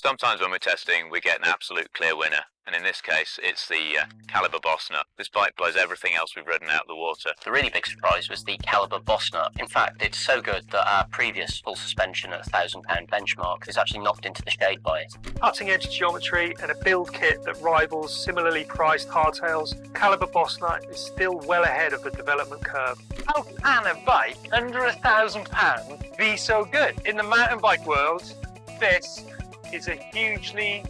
Sometimes when we're testing, we get an absolute clear winner. And in this case, it's the Calibre Bossnut. This bike blows everything else we've ridden out of the water. The really big surprise was the Calibre Bossnut. In fact, it's so good that our previous full suspension at £1,000 benchmark is actually knocked into the shade by it. Cutting edge geometry and a build kit that rivals similarly priced hardtails, Calibre Bossnut is still well ahead of the development curve. How can a bike under £1,000 be so good? In the mountain bike world, this is a hugely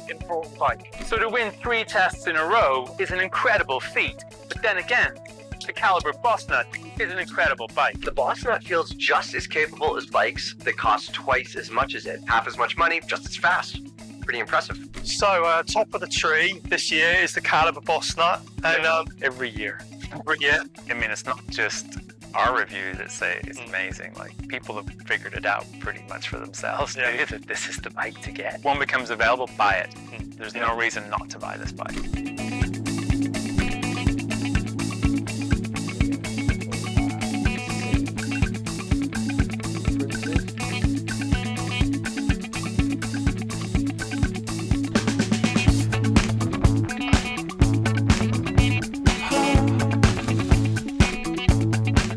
important bike. So to win 3 tests in a row is an incredible feat. But then again, the Calibre Bossnut is an incredible bike. The Bossnut feels just as capable as bikes that cost twice as much as it. Half as much money, just as fast. Pretty impressive. So top of the tree this year is the Calibre Bossnut, and every year. I mean, it's not just our review that say it's amazing. Like, people have figured it out pretty much for themselves. Yeah. That this is the bike to get. One becomes available, buy it. There's no reason not to buy this bike.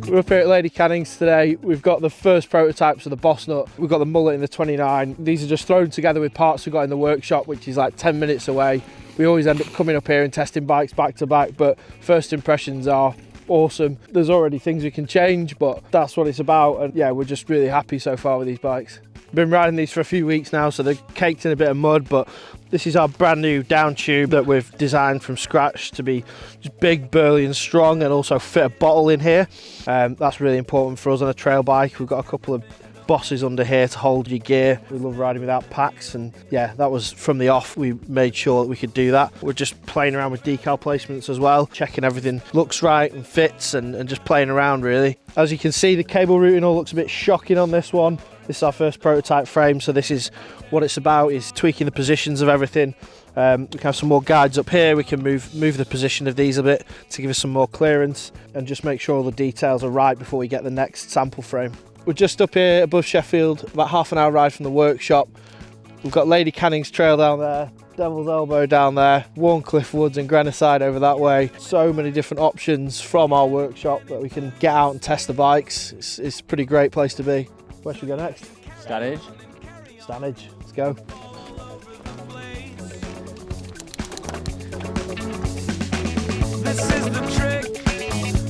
We're up here at Lady Canning's today. We've got the first prototypes of the Bossnut. We've got the mullet in the 29. These are just thrown together with parts we got in the workshop, which is like 10 minutes away. We always end up coming up here and testing bikes back to back, but first impressions are awesome. There's already things we can change, but that's what it's about. And yeah, we're just really happy so far with these bikes. Been riding these for a few weeks now, so they're caked in a bit of mud, but this is our brand new down tube that we've designed from scratch to be just big, burly and strong, and also fit a bottle in here. That's really important for us on a trail bike. We've got a couple of bosses under here to hold your gear. We love riding without packs, and yeah, that was from the off. We made sure that we could do that. We're just playing around with decal placements as well, checking everything looks right and fits, and just playing around really. As you can see, the cable routing all looks a bit shocking on this one. This is our first prototype frame, so this is what it's about, is tweaking the positions of everything. We can have some more guides up here. We can move the position of these a bit to give us some more clearance and just make sure all the details are right before we get the next sample frame. We're just up here above Sheffield, about half an hour ride from the workshop. We've got Lady Canning's Trail down there, Devil's Elbow down there, Wharncliffe Woods and Grenoside over that way. So many different options from our workshop that we can get out and test the bikes. It's a pretty great place to be. Where should we go next? Stanage. Stanage, let's go. This is the trick.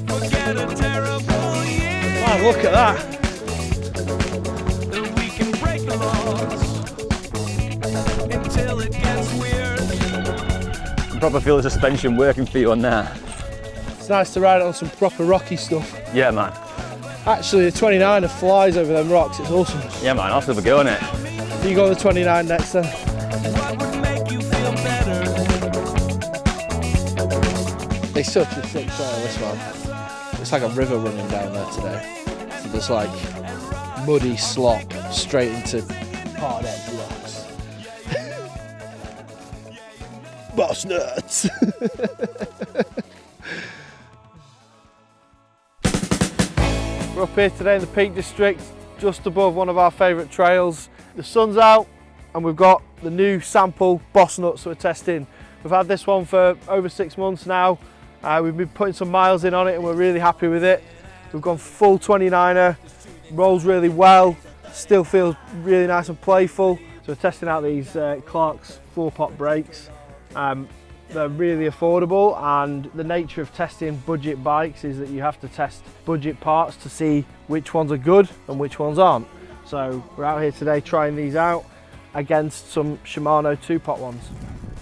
Forget a terrible year. Man, look at that. And we can break the laws until it gets weird. You can probably feel the suspension working for you on there. It's nice to ride on some proper rocky stuff. Yeah, man. Actually, the 29er flies over them rocks. It's awesome. Yeah, man. I'll have a go on it. You go on the 29 next then. What would make you feel better? It's such a sick trail, this one. It's like a river running down there today. So there's like muddy slop straight into hard edge rocks. Bossnuts! We're up here today in the Peak District, just above one of our favourite trails. The sun's out and we've got the new sample Bossnuts we're testing. We've had this one for over 6 months now. We've been putting some miles in on it and we're really happy with it. We've gone full 29er, rolls really well, still feels really nice and playful. So we're testing out these Clark's 4-pot brakes. They're really affordable, and the nature of testing budget bikes is that you have to test budget parts to see which ones are good and which ones aren't. So we're out here today trying these out against some Shimano 2-pot ones.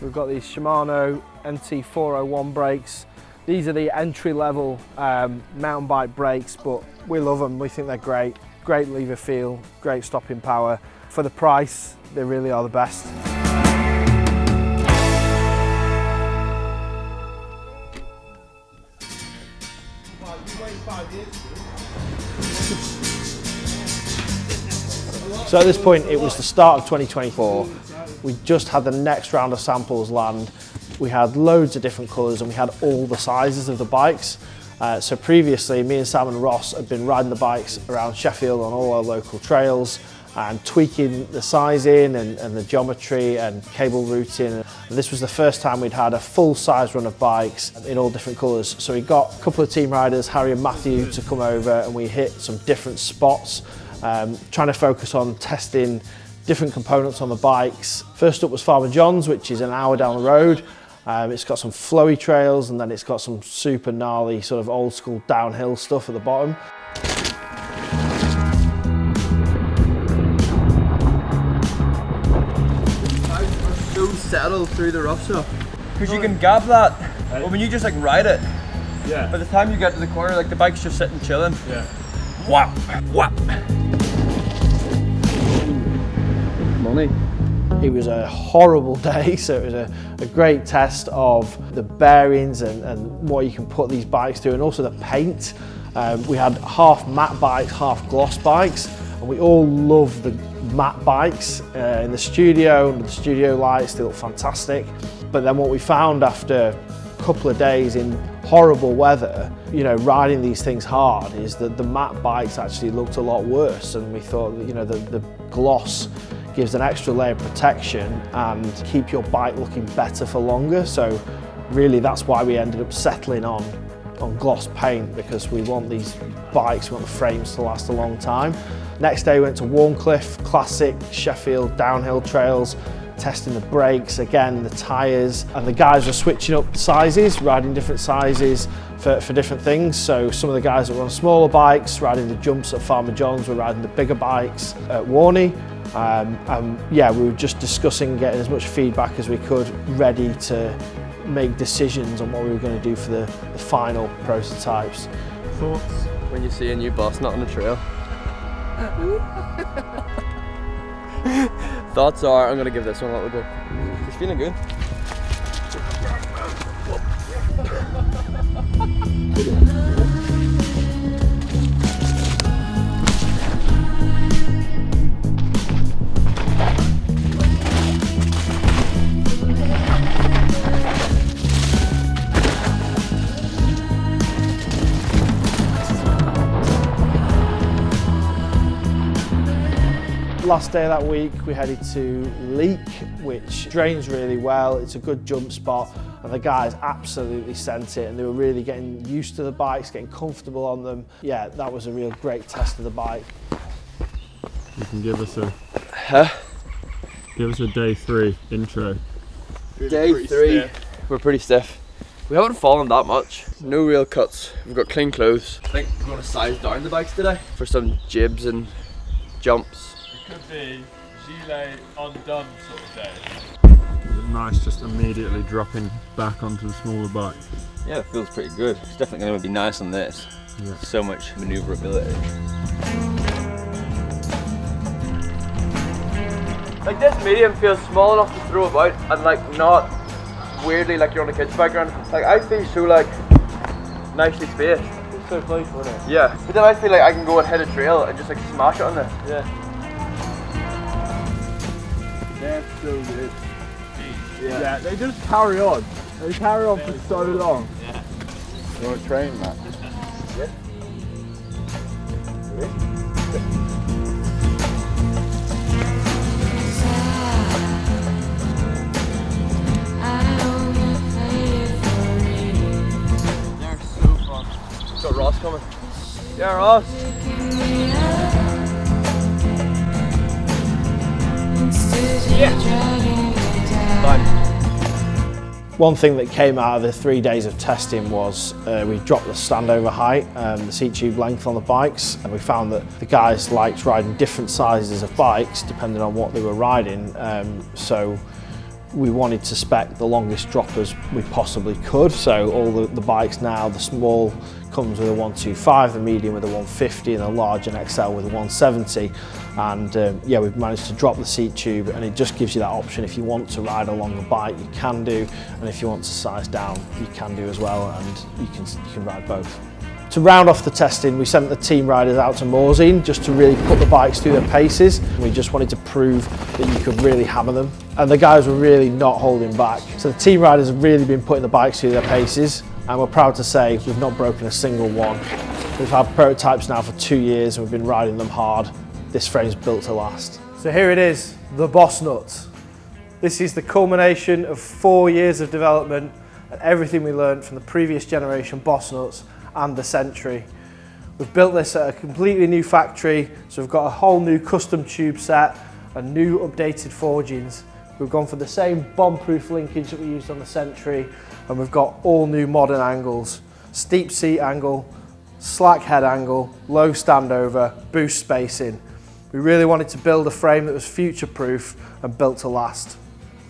We've got these Shimano NT401 brakes. These are the entry-level mountain bike brakes, but we love them. We think they're great. Great lever feel, great stopping power. For the price, they really are the best. So at this point, it was the start of 2024. We just had the next round of samples land. We had loads of different colours and we had all the sizes of the bikes. So previously, me and Sam and Ross had been riding the bikes around Sheffield on all our local trails. and tweaking the sizing and the geometry and cable routing. And this was the first time we'd had a full size run of bikes in all different colours. So we got a couple of team riders, Harry and Matthew, to come over, and we hit some different spots, trying to focus on testing different components on the bikes. First up was Farmer John's, which is an hour down the road. It's got some flowy trails, and then it's got some super gnarly sort of old school downhill stuff at the bottom. So settled through the rough stuff. Because you can gab that, but when you just like ride it, by the time you get to the corner, like the bike's just sitting chilling. Whap, whap. Money. It was a horrible day, so it was a great test of the bearings and what you can put these bikes through, and also the paint. We had half matte bikes, half gloss bikes, and we all love the matte bikes in the studio, under the studio lights. They look fantastic. But then what we found after a couple of days in horrible weather, you know, riding these things hard, is that the matte bikes actually looked a lot worse, and we thought that, you know, the gloss gives an extra layer of protection and keep your bike looking better for longer. So really that's why we ended up settling on gloss paint, because we want these bikes, we want the frames to last a long time. Next day we went to Wharncliffe, classic Sheffield downhill trails, testing the brakes, again the tyres, and the guys were switching up sizes, riding different sizes for different things. So some of the guys that were on smaller bikes, riding the jumps at Farmer John's, were riding the bigger bikes at Wharnie. Yeah, we were just discussing, getting as much feedback as we could, ready to make decisions on what we were going to do for the final prototypes. Thoughts when you see a new Bossnut on the trail? Thoughts are, I'm going to give this one a little go. He's feeling good. Last day of that week we headed to Leek, which drains really well. It's a good jump spot, and the guys absolutely sent it, and they were really getting used to the bikes, getting comfortable on them. Yeah, that was a real great test of the bike. You can give us a give us a day 3 intro. Day 3, we're pretty stiff. We haven't fallen that much. No real cuts. We've got clean clothes. I think we're going to size down the bikes today for some jibs and jumps. Could be gilet undone sort of day. Is it nice just immediately dropping back onto the smaller bike? Yeah, it feels pretty good. It's definitely going to be nice on this. Yeah. So much manoeuvrability. Like this medium feels small enough to throw about and like not weirdly like you're on a kid's bike ground. Like I feel so like nicely spaced. It's so playful, isn't it? Yeah. But then I feel like I can go and hit a trail and just like smash it on this. Yeah. They're so good. Yeah, they just carry on. They carry on for so long. Yeah. You want to train, Matt? Yeah. They're so fun. Got Ross coming. Yeah, Ross. One thing that came out of the 3 days of testing was we dropped the standover height, the seat tube length on the bikes, and we found that the guys liked riding different sizes of bikes depending on what they were riding. So we wanted to spec the longest droppers we possibly could. So all the bikes now, the small comes with a 125, the medium with a 150, and the large and XL with a 170. And yeah, we've managed to drop the seat tube, and it just gives you that option. If you want to ride along the bike, you can do, and if you want to size down, you can do as well, and you can ride both. To round off the testing, we sent the team riders out to Morzine just to really put the bikes through their paces. We just wanted to prove that you could really hammer them. And the guys were really not holding back. So the team riders have really been putting the bikes through their paces, and we're proud to say we've not broken a single one. We've had prototypes now for 2 years, and we've been riding them hard this frame's built to last. So here it is, the Bossnut. This is the culmination of 4 years of development and everything we learned from the previous generation Bossnuts and the Century. We've built this at a completely new factory, so we've got a whole new custom tube set and new updated forgings. We've gone for the same bomb-proof linkage that we used on the Century, and we've got all new modern angles. Steep seat angle, slack head angle, low standover, boost spacing. We really wanted to build a frame that was future-proof and built to last.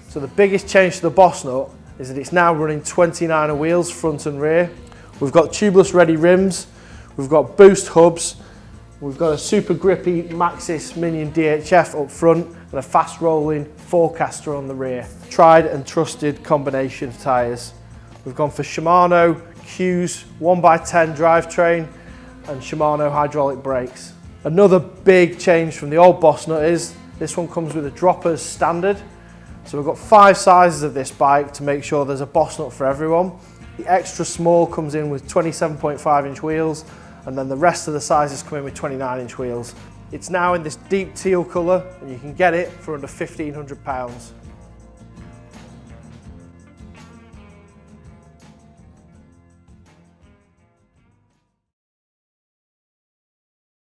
So the biggest change to the Bossnut is that it's now running 29er wheels front and rear. We've got tubeless ready rims, we've got boost hubs, we've got a super grippy Maxxis Minion DHF up front and a fast rolling forecaster on the rear. Tried and trusted combination of tyres. We've gone for Shimano Q's 1x10 drivetrain and Shimano hydraulic brakes. Another big change from the old Bossnut is this one comes with a droppers standard. So we've got 5 sizes of this bike to make sure there's a Bossnut for everyone. The extra small comes in with 27.5-inch wheels, and then the rest of the sizes come in with 29-inch wheels. It's now in this deep teal colour, and you can get it for under £1,500.